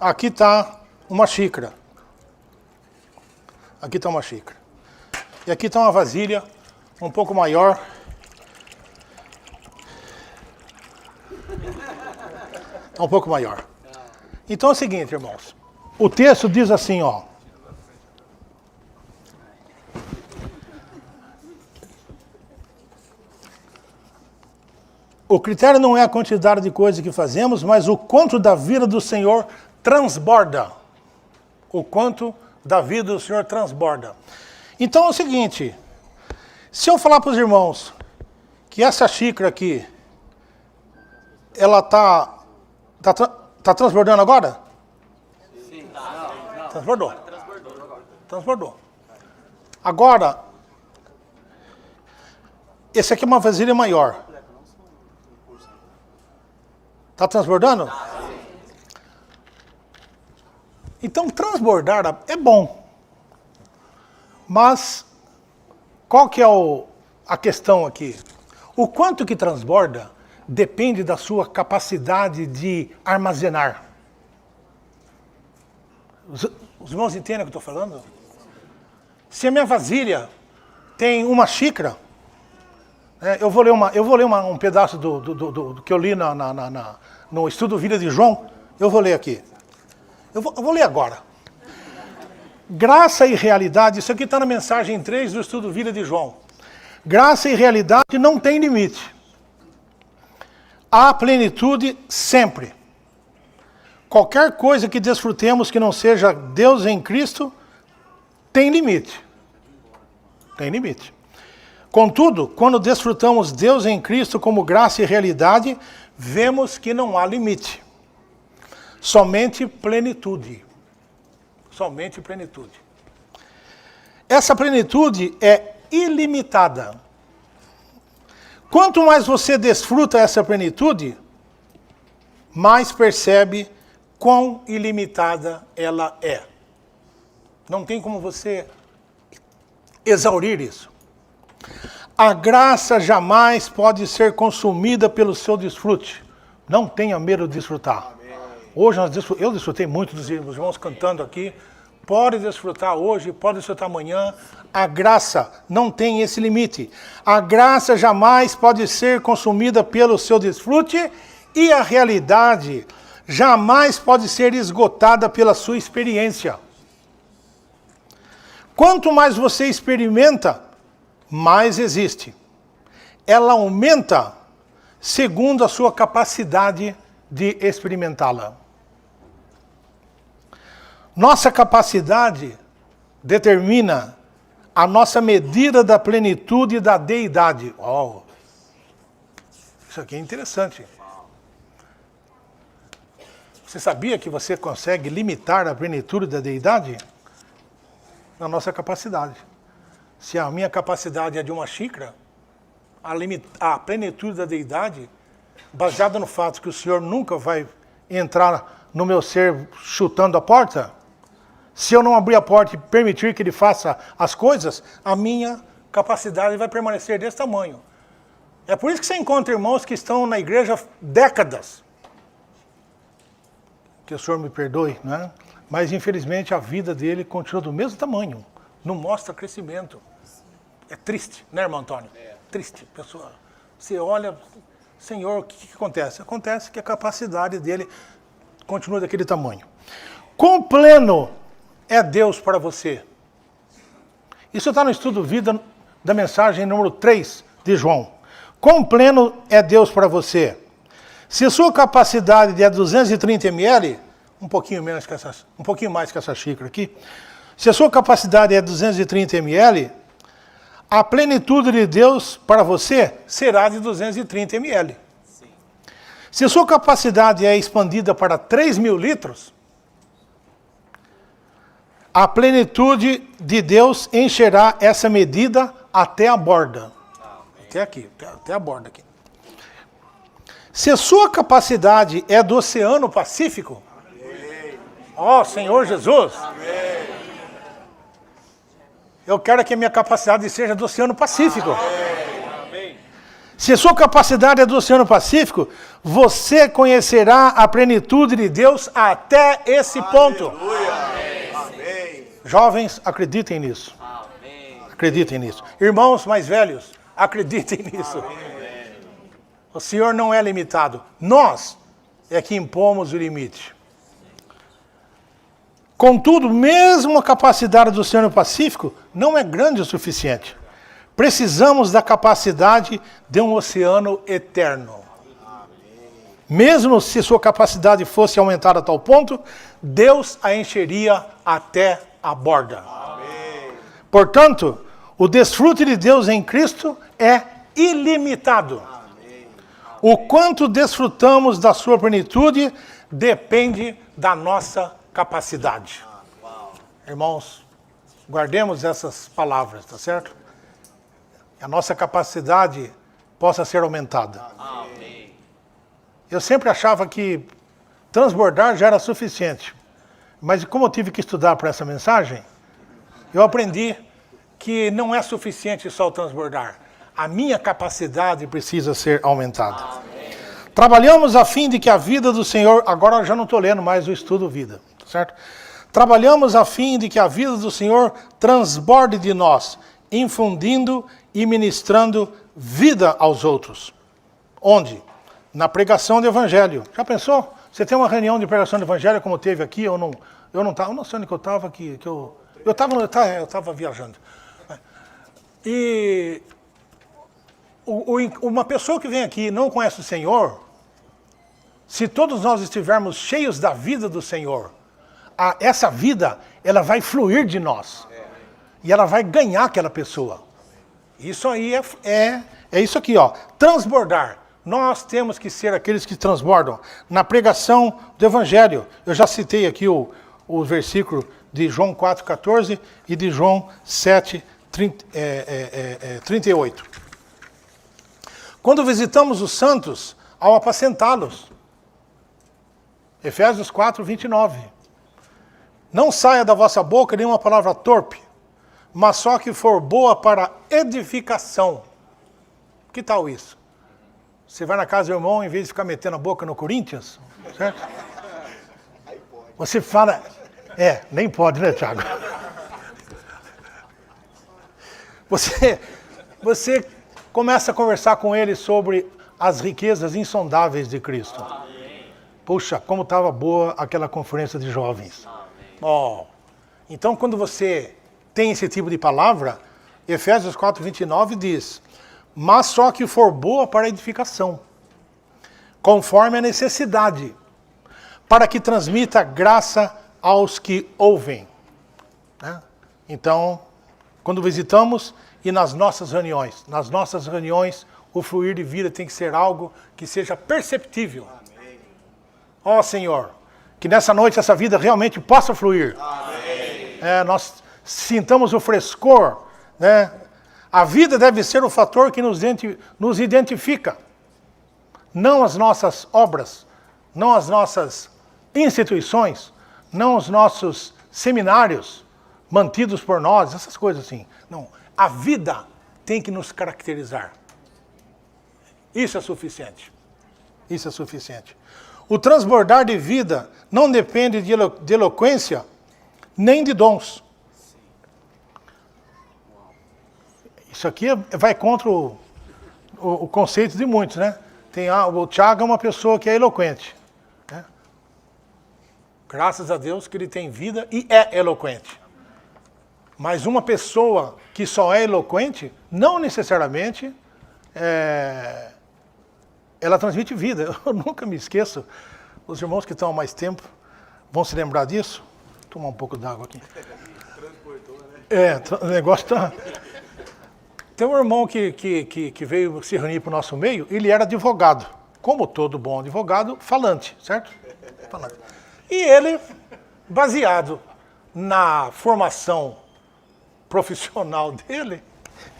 Aqui está uma xícara. Aqui está uma xícara. E aqui está uma vasilha um pouco maior. Um pouco maior. Então é o seguinte, irmãos. O texto diz assim, ó. O critério não é a quantidade de coisas que fazemos, mas o quanto da vida do Senhor transborda. O quanto da vida do Senhor transborda. Então é o seguinte. Se eu falar para os irmãos que essa xícara aqui, ela tá transbordando agora? Sim. Não. Transbordou. Transbordou. Agora, esse aqui é uma vasilha maior. Está transbordando? Então, transbordar é bom. Mas, qual que é a questão aqui? O quanto que transborda depende da sua capacidade de armazenar. Os irmãos entendem o que eu estou falando? Se a minha vasilha tem uma xícara, eu vou ler um pedaço do que eu li no estudo Vida de João, eu vou ler aqui. Eu vou ler agora. Graça e realidade, isso aqui está na mensagem 3 do estudo Vida de João. Graça e realidade não tem limite. Há plenitude sempre. Qualquer coisa que desfrutemos que não seja Deus em Cristo, tem limite. Tem limite. Contudo, quando desfrutamos Deus em Cristo como graça e realidade, vemos que não há limite. Somente plenitude. Somente plenitude. Essa plenitude é ilimitada. Quanto mais você desfruta essa plenitude, mais percebe quão ilimitada ela é. Não tem como você exaurir isso. A graça jamais pode ser consumida pelo seu desfrute. Não tenha medo de desfrutar. Hoje eu desfrutei muito dos irmãos cantando aqui. Pode desfrutar hoje, pode desfrutar amanhã. A graça não tem esse limite. A graça jamais pode ser consumida pelo seu desfrute e a realidade jamais pode ser esgotada pela sua experiência. Quanto mais você experimenta, mais existe. Ela aumenta segundo a sua capacidade de experimentá-la. Nossa capacidade determina a nossa medida da plenitude da deidade. Oh, isso aqui é interessante. Você sabia que você consegue limitar a plenitude da deidade? Na nossa capacidade. Se a minha capacidade é de uma xícara, a plenitude da deidade, baseada no fato que o Senhor nunca vai entrar no meu ser chutando a porta, se eu não abrir a porta e permitir que Ele faça as coisas, a minha capacidade vai permanecer desse tamanho. É por isso que você encontra irmãos que estão na igreja décadas. Que o Senhor me perdoe, não é? Mas infelizmente a vida dele continua do mesmo tamanho. Não mostra crescimento. É triste, né, irmão Antônio? Triste, pessoal. Você olha, Senhor, o que acontece? Acontece que a capacidade dele continua daquele tamanho. Quão pleno é Deus para você? Isso está no estudo Vida da mensagem número 3 de João. Quão pleno é Deus para você? Se a sua capacidade é 230 ml, um pouquinho mais que essa xícara aqui, se a sua capacidade é 230 ml, a plenitude de Deus para você será de 230 ml. Sim. Se a sua capacidade é expandida para 3.000 litros, a plenitude de Deus encherá essa medida até a borda. Até aqui, até a borda aqui. Se a sua capacidade é do Oceano Pacífico, ó Senhor Jesus, eu quero que a minha capacidade seja do Oceano Pacífico. Se a sua capacidade é do Oceano Pacífico, você conhecerá a plenitude de Deus até esse ponto. Jovens, acreditem nisso. Acreditem nisso. Irmãos mais velhos, acreditem nisso. O Senhor não é limitado. Nós é que impomos o limite. Contudo, mesmo a capacidade do Oceano Pacífico não é grande o suficiente. Precisamos da capacidade de um oceano eterno. Mesmo se sua capacidade fosse aumentada a tal ponto, Deus a encheria até a borda. Portanto, o desfrute de Deus em Cristo é ilimitado. O quanto desfrutamos da sua plenitude depende da nossa capacidade. Irmãos, guardemos essas palavras, tá certo? A nossa capacidade possa ser aumentada. Eu sempre achava que transbordar já era suficiente. Mas como eu tive que estudar para essa mensagem, eu aprendi que não é suficiente só o transbordar. A minha capacidade precisa ser aumentada. Trabalhamos a fim de que a vida do Senhor... Agora eu já não estou lendo mais o estudo Vida, certo? Trabalhamos a fim de que a vida do Senhor transborde de nós, infundindo e ministrando vida aos outros. Onde? Na pregação do Evangelho. Já pensou? Você tem uma reunião de pregação do Evangelho como teve aqui, eu não estava, não sei onde que eu estava aqui, eu estava viajando. E uma pessoa que vem aqui e não conhece o Senhor, se todos nós estivermos cheios da vida do Senhor, essa vida, ela vai fluir de nós. E ela vai ganhar aquela pessoa. Isso aí é isso aqui, ó. Transbordar. Nós temos que ser aqueles que transbordam. Na pregação do Evangelho. Eu já citei aqui o versículo de João 4,14 e de João 7,38. Quando visitamos os santos, ao apacentá-los. Efésios 4:29. Não saia da vossa boca nenhuma palavra torpe, mas só que for boa para edificação. Que tal isso? Você vai na casa do irmão, em vez de ficar metendo a boca no Corinthians, certo? Você fala... nem pode, né, Thiago? Você começa a conversar com ele sobre as riquezas insondáveis de Cristo. Puxa, como estava boa aquela conferência de jovens. Então, quando você tem esse tipo de palavra, Efésios 4:29 diz, mas só que for boa para edificação. conforme a necessidade, para que transmita graça aos que ouvem. Né? Então, quando visitamos e nas nossas reuniões, o fluir de vida tem que ser algo que seja perceptível. Ó Senhor, que nessa noite essa vida realmente possa fluir. Nós sintamos o frescor, né? A vida deve ser o fator que nos identifica. Não as nossas obras, não as nossas instituições, não os nossos seminários mantidos por nós, essas coisas assim. Não, a vida tem que nos caracterizar. Isso é suficiente. Isso é suficiente. O transbordar de vida não depende de eloquência, nem de dons. Isso aqui vai contra o conceito de muitos, né? O Tiago é uma pessoa que é eloquente. Né? Graças a Deus que ele tem vida e é eloquente. Mas uma pessoa que só é eloquente, não necessariamente ela transmite vida. Eu nunca me esqueço. Os irmãos que estão há mais tempo vão se lembrar disso. Vou tomar um pouco d'água aqui. Transportou, né? O negócio está... Tem um irmão que veio se reunir para o nosso meio, ele era advogado. Como todo bom advogado, falante, certo? Falante. E ele, baseado na formação profissional dele,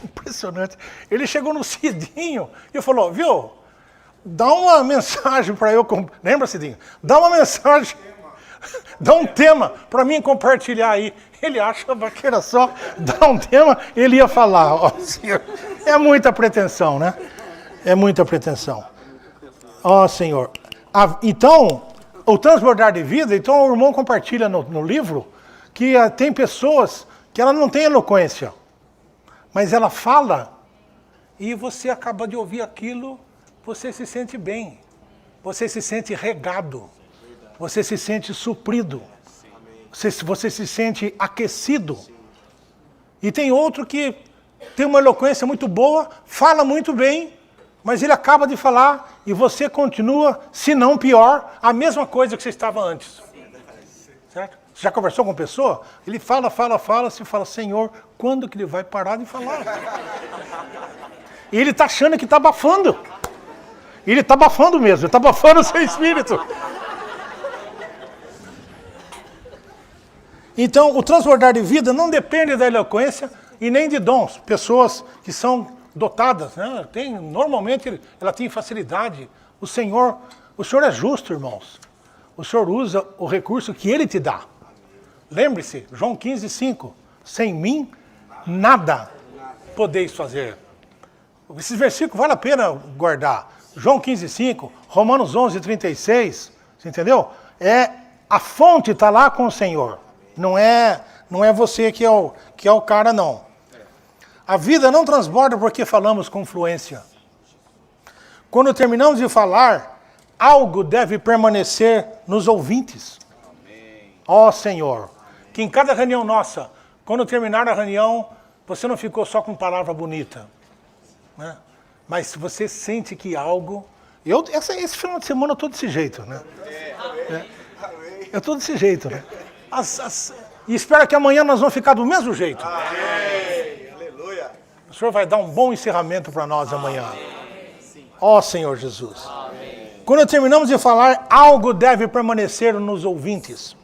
impressionante, ele chegou no Cidinho e falou, viu, dá uma mensagem para eu... Lembra, Cidinho? Dá uma mensagem, dá um tema para mim compartilhar aí. Ele achava que era só dar um tema, ele ia falar. Ó, Senhor, é muita pretensão, né? É muita pretensão. Ó, Senhor. Então, o transbordar de vida, então o irmão compartilha no livro que tem pessoas que ela não tem eloquência, mas ela fala e você acaba de ouvir aquilo, você se sente bem, você se sente regado, você se sente suprido. Você se sente aquecido. E tem outro que tem uma eloquência muito boa, fala muito bem, mas ele acaba de falar e você continua, se não pior, a mesma coisa que você estava antes. Certo? Você já conversou com uma pessoa? Ele fala, você fala, Senhor, quando que ele vai parar de falar? E ele está achando que está abafando. Ele está abafando mesmo, ele está abafando o seu espírito. Então, o transbordar de vida não depende da eloquência e nem de dons. Pessoas que são dotadas, né? Normalmente ela tem facilidade. O Senhor é justo, irmãos. O Senhor usa o recurso que Ele te dá. Lembre-se, João 15:5. Sem mim, nada podeis fazer. Esses versículos vale a pena guardar. João 15:5, Romanos 11:36, você entendeu? A fonte está lá com o Senhor. Não é você que é o cara, não. A vida não transborda porque falamos com fluência. Quando terminamos de falar, algo deve permanecer nos ouvintes. Ó Senhor, que em cada reunião nossa, quando terminar a reunião, você não ficou só com palavra bonita, né? Mas você sente que algo... Esse final de semana eu estou desse jeito, né? Eu estou desse jeito, né? E espero que amanhã nós vamos ficar do mesmo jeito. Amém. Aleluia. O Senhor vai dar um bom encerramento para nós amanhã. Ó Senhor Jesus. Amém. Quando terminamos de falar, algo deve permanecer nos ouvintes.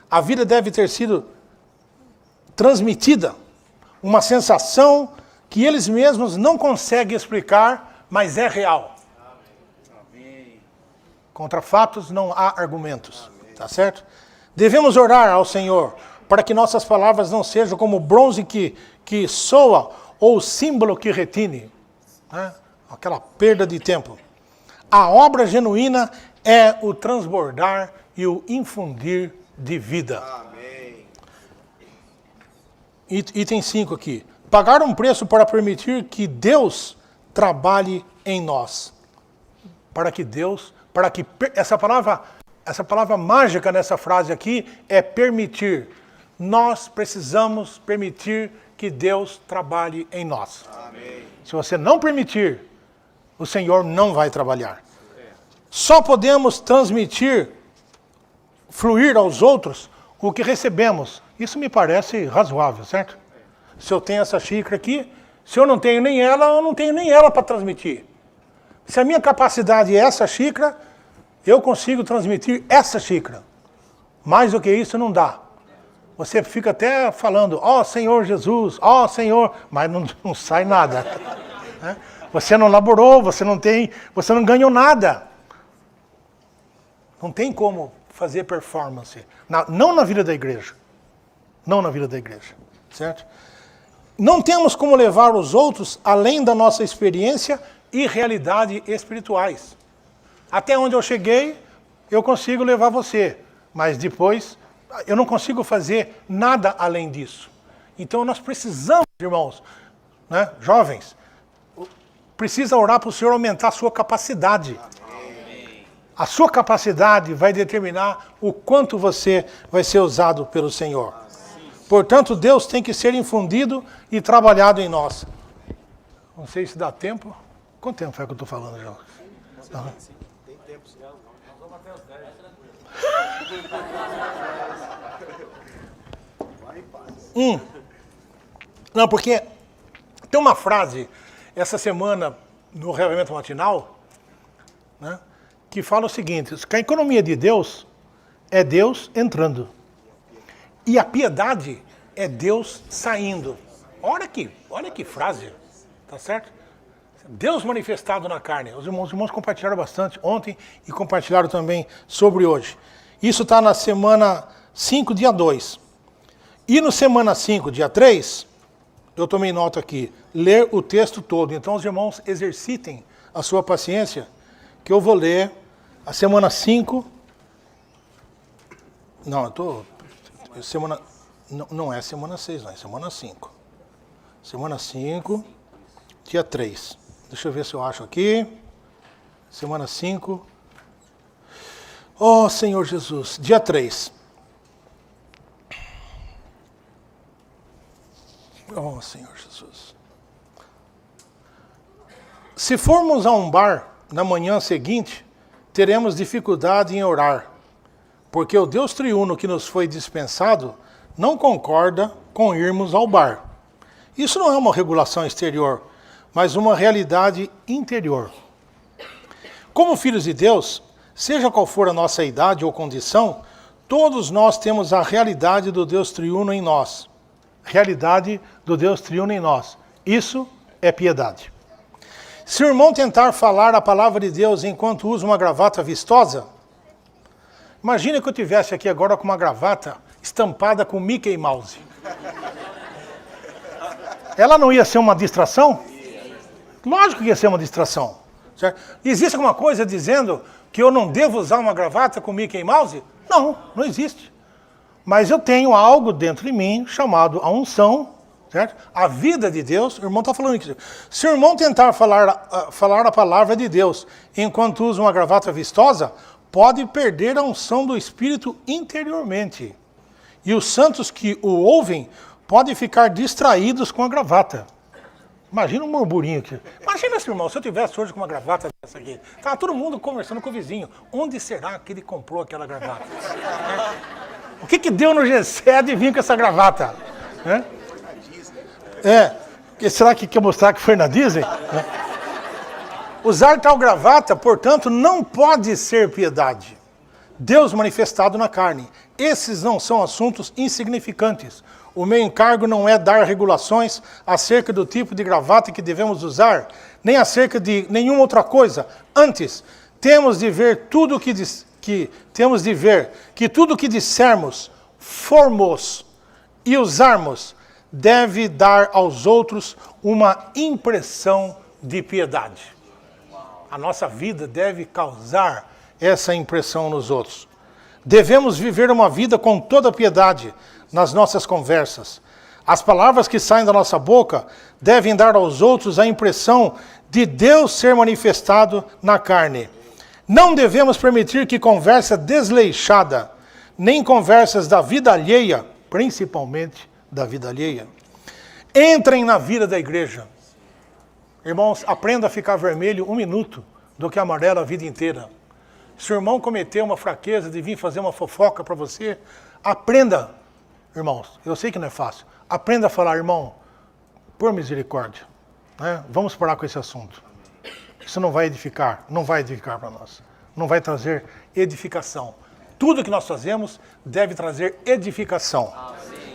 A vida deve ter sido transmitida. Uma sensação que eles mesmos não conseguem explicar, mas é real. Amém. Contra fatos não há argumentos. Amém. Tá certo? Devemos orar ao Senhor para que nossas palavras não sejam como bronze que soa ou símbolo que retine. Né? Aquela perda de tempo. A obra genuína é o transbordar e o infundir de vida. Amém. Item 5 aqui. Pagar um preço para permitir que Deus trabalhe em nós. Essa palavra mágica nessa frase aqui é permitir. Nós precisamos permitir que Deus trabalhe em nós. Amém. Se você não permitir, o Senhor não vai trabalhar. Só podemos transmitir, fluir aos outros o que recebemos. Isso me parece razoável, certo? Se eu tenho essa xícara aqui, se eu não tenho nem ela, eu não tenho nem ela para transmitir. Se a minha capacidade é essa xícara, eu consigo transmitir essa xícara. Mais do que isso não dá. Você fica até falando, ó Senhor Jesus, ó Senhor, mas não sai nada. Né? Você não laborou, você não ganhou nada. Não tem como fazer performance. Não na vida da igreja. Não na vida da igreja. Certo? Não temos como levar os outros além da nossa experiência e realidade espirituais. Até onde eu cheguei, eu consigo levar você. Mas depois, eu não consigo fazer nada além disso. Então nós precisamos, irmãos, né, jovens, precisa orar para o Senhor aumentar a sua capacidade. A sua capacidade vai determinar o quanto você vai ser usado pelo Senhor. Portanto, Deus tem que ser infundido e trabalhado em nós. Não sei se dá tempo. Quanto tempo foi que eu estou falando já? Tem tempo, sim. Não, porque tem uma frase, essa semana, no Reavivamento Matinal, né, que fala o seguinte, que a economia de Deus é Deus entrando. E a piedade é Deus saindo. Olha que frase, tá certo? Deus manifestado na carne. Os irmãos compartilharam bastante ontem e compartilharam também sobre hoje. Isso está na semana 5, dia 2. E no semana 5, dia 3, eu tomei nota aqui, ler o texto todo. Então os irmãos exercitem a sua paciência, que eu vou ler a semana 5. Não, não é semana 6, não, é semana 5. Semana 5, dia 3. Deixa eu ver se eu acho aqui. Semana 5. Oh, Senhor Jesus, dia 3. Oh, Senhor Jesus. Se formos a um bar na manhã seguinte, teremos dificuldade em orar, porque o Deus triuno que nos foi dispensado não concorda com irmos ao bar. Isso não é uma regulação exterior, mas uma realidade interior. Como filhos de Deus, seja qual for a nossa idade ou condição, todos nós temos a realidade do Deus triuno em nós. Realidade do Deus triuno em nós. Isso é piedade. Se o irmão tentar falar a palavra de Deus enquanto usa uma gravata vistosa, imagina que eu tivesse aqui agora com uma gravata estampada com Mickey Mouse. Ela não ia ser uma distração? Lógico que ia ser uma distração. Certo? Existe alguma coisa dizendo que eu não devo usar uma gravata com Mickey Mouse? Não, não existe. Mas eu tenho algo dentro de mim chamado a unção, certo? A vida de Deus. O irmão está falando isso. Se o irmão tentar falar a palavra de Deus enquanto usa uma gravata vistosa, pode perder a unção do Espírito interiormente. E os santos que o ouvem podem ficar distraídos com a gravata. Imagina um murmurinho aqui. Imagina esse irmão, se eu tivesse hoje com uma gravata dessa aqui. Estava todo mundo conversando com o vizinho. Onde será que ele comprou aquela gravata? O que deu no G7 de vir com essa gravata? Será que quer mostrar que foi na Disney? Usar tal gravata, portanto, não pode ser piedade. Deus manifestado na carne. Esses não são assuntos insignificantes. O meu encargo não é dar regulações acerca do tipo de gravata que devemos usar, nem acerca de nenhuma outra coisa. Antes, temos de ver que tudo que dissermos, formos e usarmos deve dar aos outros uma impressão de piedade. A nossa vida deve causar essa impressão nos outros. Devemos viver uma vida com toda piedade nas nossas conversas. As palavras que saem da nossa boca devem dar aos outros a impressão de Deus ser manifestado na carne. Não devemos permitir que conversa desleixada, nem conversas da vida alheia, principalmente da vida alheia, entrem na vida da igreja. Irmãos, aprenda a ficar vermelho 1 minuto do que amarelo a vida inteira. Se o irmão cometer uma fraqueza de vir fazer uma fofoca para você, aprenda, irmãos, eu sei que não é fácil, aprenda a falar, irmão, por misericórdia, né? Vamos parar com esse assunto. Isso não vai edificar para nós. Não vai trazer edificação. Tudo que nós fazemos deve trazer edificação.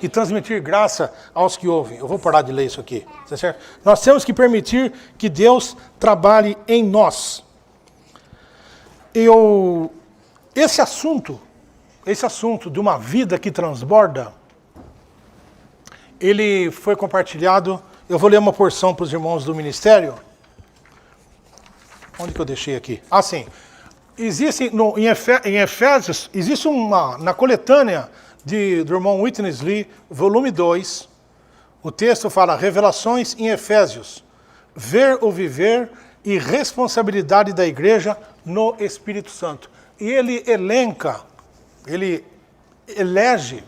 E transmitir graça aos que ouvem. Eu vou parar de ler isso aqui. Tá certo? Nós temos que permitir que Deus trabalhe em nós. Esse assunto de uma vida que transborda, ele foi compartilhado. Eu vou ler uma porção para os irmãos do ministério. Onde que eu deixei aqui? Ah, sim. Existe em Efésios, existe na coletânea do irmão Witness Lee, volume 2, o texto fala Revelações em Efésios, ver o viver e responsabilidade da igreja no Espírito Santo. E ele elege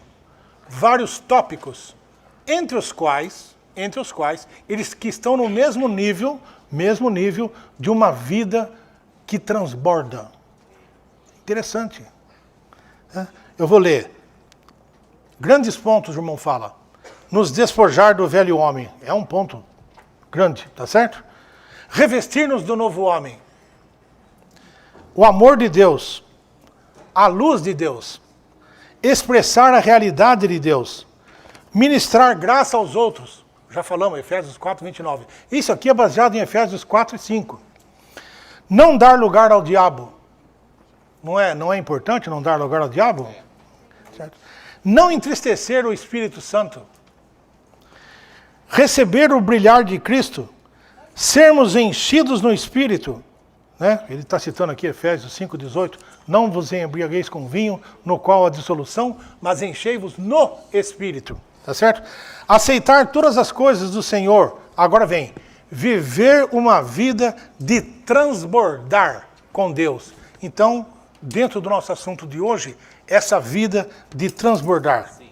vários tópicos, entre os quais eles que estão no mesmo nível de uma vida que transborda. Interessante. Eu vou ler. Grandes pontos, o irmão fala. Nos despojar do velho homem. É um ponto grande, tá certo? Revestir-nos do novo homem. O amor de Deus. A luz de Deus. Expressar a realidade de Deus. Ministrar graça aos outros. Já falamos, Efésios 4, 29. Isso aqui é baseado em Efésios 4 e 5. Não dar lugar ao diabo. Não é importante não dar lugar ao diabo? Certo? Não entristecer o Espírito Santo. Receber o brilhar de Cristo. Sermos enchidos no Espírito. Né? Ele está citando aqui Efésios 5, 18. Não vos embriagueis com vinho, no qual há dissolução, mas enchei-vos no Espírito. Tá certo? Aceitar todas as coisas do Senhor. Agora vem. Viver uma vida de transbordar com Deus. Então, dentro do nosso assunto de hoje, essa vida de transbordar. Sim.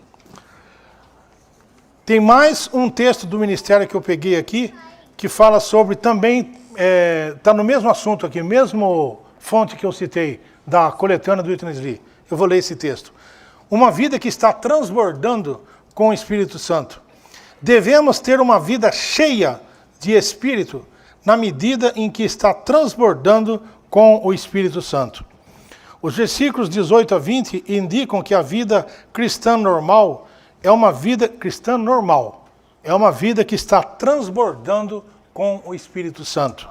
Tem mais um texto do ministério que eu peguei aqui, que fala sobre também, está no mesmo assunto aqui, mesmo fonte que eu citei, da coletânea do Witness Lee. Eu vou ler esse texto. Uma vida que está transbordando com o Espírito Santo. Devemos ter uma vida cheia de Espírito, na medida em que está transbordando com o Espírito Santo. Os versículos 18 a 20 indicam que a vida cristã normal é uma vida cristã normal. É uma vida que está transbordando com o Espírito Santo.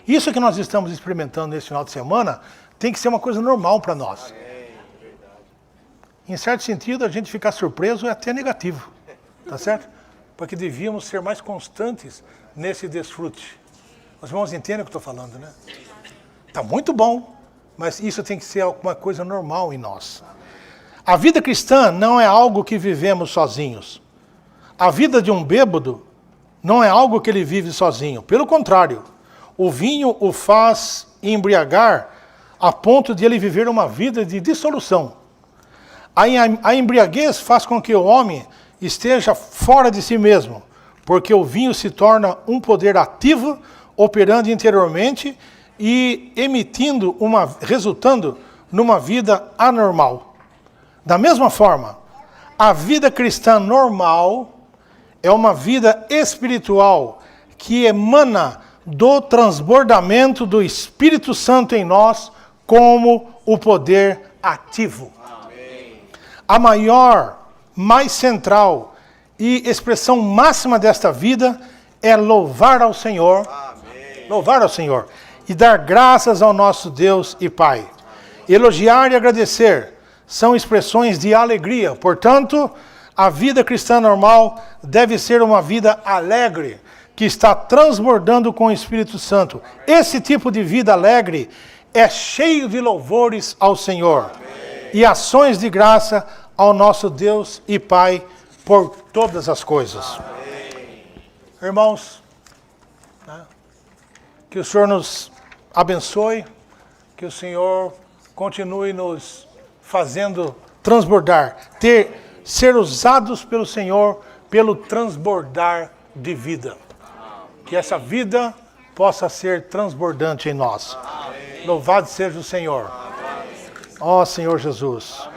Isso que nós estamos experimentando nesse final de semana tem que ser uma coisa normal para nós. Em certo sentido, a gente ficar surpreso é até negativo. Tá certo? Porque devíamos ser mais constantes nesse desfrute. Os irmãos entendem o que eu estou falando, né? Está muito bom, mas isso tem que ser alguma coisa normal em nós. A vida cristã não é algo que vivemos sozinhos. A vida de um bêbado não é algo que ele vive sozinho. Pelo contrário, o vinho o faz embriagar a ponto de ele viver uma vida de dissolução. A embriaguez faz com que o homem esteja fora de si mesmo, porque o vinho se torna um poder ativo, operando interiormente e resultando numa vida anormal. Da mesma forma, a vida cristã normal é uma vida espiritual que emana do transbordamento do Espírito Santo em nós como o poder ativo. Amém. A maior, mais central e expressão máxima desta vida é louvar ao Senhor. Amém. Louvar ao Senhor e dar graças ao nosso Deus e Pai. Amém. Elogiar e agradecer são expressões de alegria. Portanto, a vida cristã normal deve ser uma vida alegre, que está transbordando com o Espírito Santo. Esse tipo de vida alegre é cheio de louvores ao Senhor. Amém. E ações de graça ao nosso Deus e Pai por todas as coisas. Amém. Irmãos, que o Senhor nos abençoe, que o Senhor continue nos fazendo transbordar, ser usados pelo Senhor pelo transbordar de vida. Que essa vida possa ser transbordante em nós. Amém. Louvado seja o Senhor. Amém. Ó Senhor Jesus.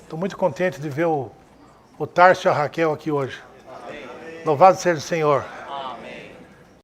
Estou muito contente de ver o Tárcio e a Raquel aqui hoje. Louvado seja o Senhor.